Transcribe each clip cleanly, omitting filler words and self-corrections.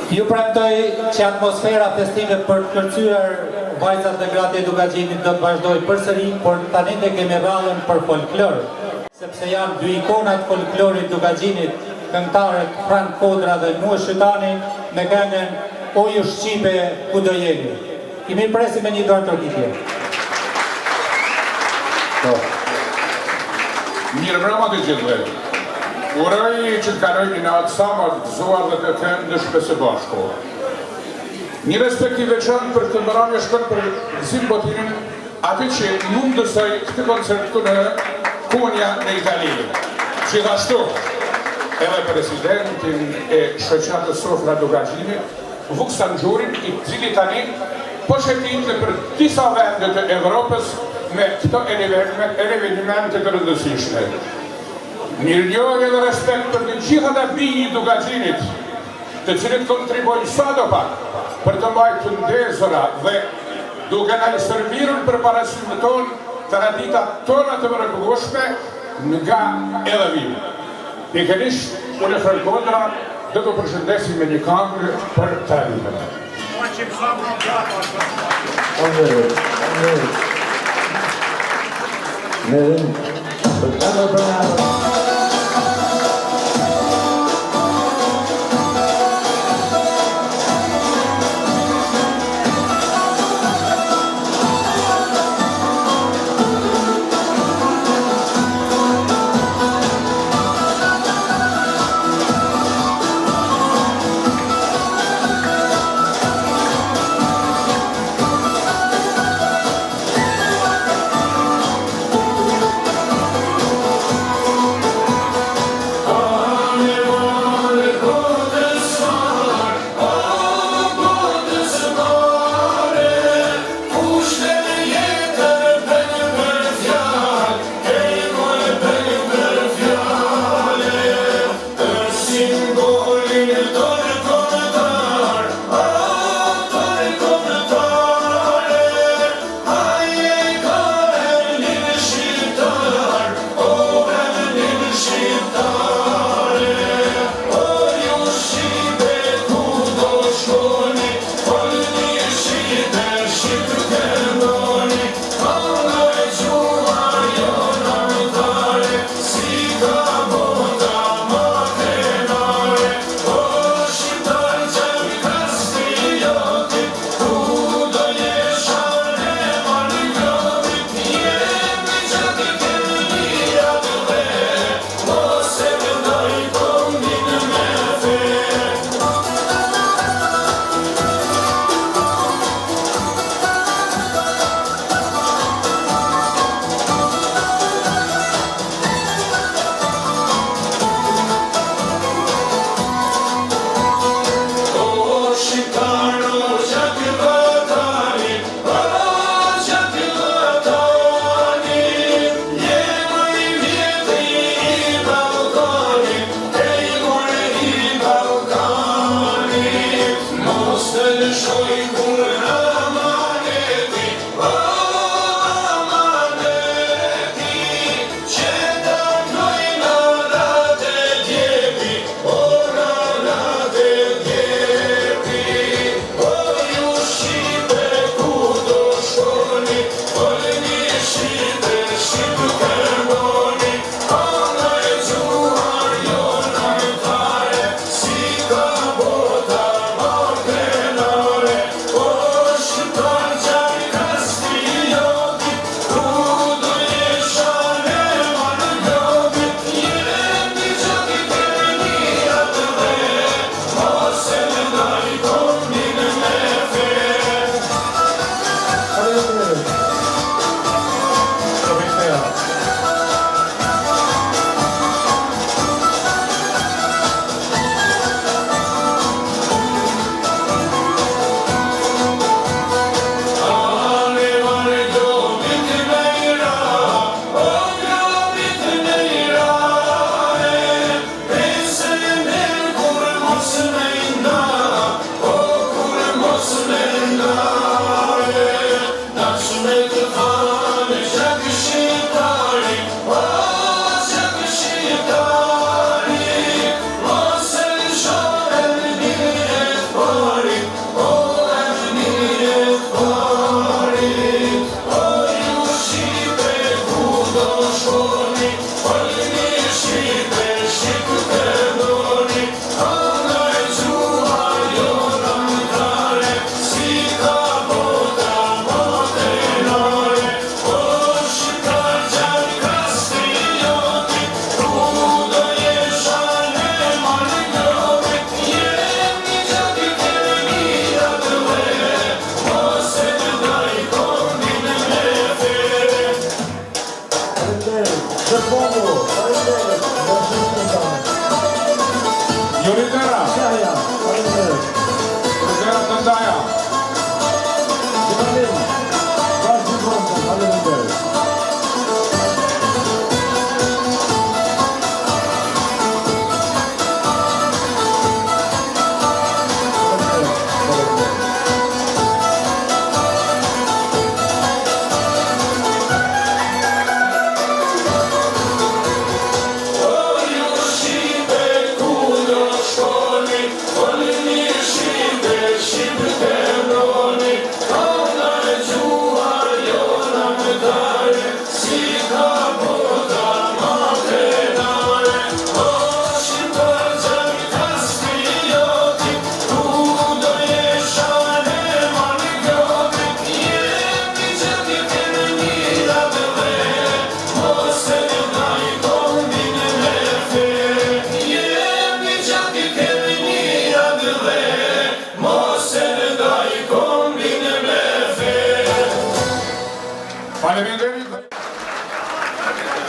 Ju premtoj që atmosfera festive për të kërcyer vajzat dhe gratë e Dukagjinit do të vazhdoj përsëri, por tani ne kemi rallën për folklor, sepse janë dy ikonat folklorit Dukagjinit, këngëtarët Frank Kodra dhe Nuë Shytani me këngën O ju Shqipe ku do jeni. I mirë presim me një dorë tërkitje. Mirë brama të gjithve. Uroj që të kaloj një natë sa më të gëzuar dhe të them në shpesë bashko. Një respekt i veçantë për këtë mbarami shkon për Gzim Botinin, aty që mundësoj këtë koncert këtu në Konja në Itali. Gjithashtu, edhe presidentin e shoqatës Sofra Dukagjinit, Vuk Sanxhurin, i cili tani po shëtitë për disa vende të Evropës me këto evenimente të rëndësishme. Mirënjohje dhe respekt për të gjitha të bijë i Dukagjinit, të cilët kontribojnë sadopak për të mbajtur të ndezura dhe duke na shërbirur për parasimin ton traditat tona të mrekullueshme nga Ellavim. Pikërisht, unë Frank Kodra do të përshëndesim me një këngë për traditën.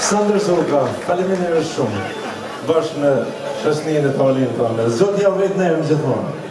Sander Zoka, faleminderit shumë. Bashkë me shoqërinë e Talinë tonë. Zoti ja vetë ne gjithmonë.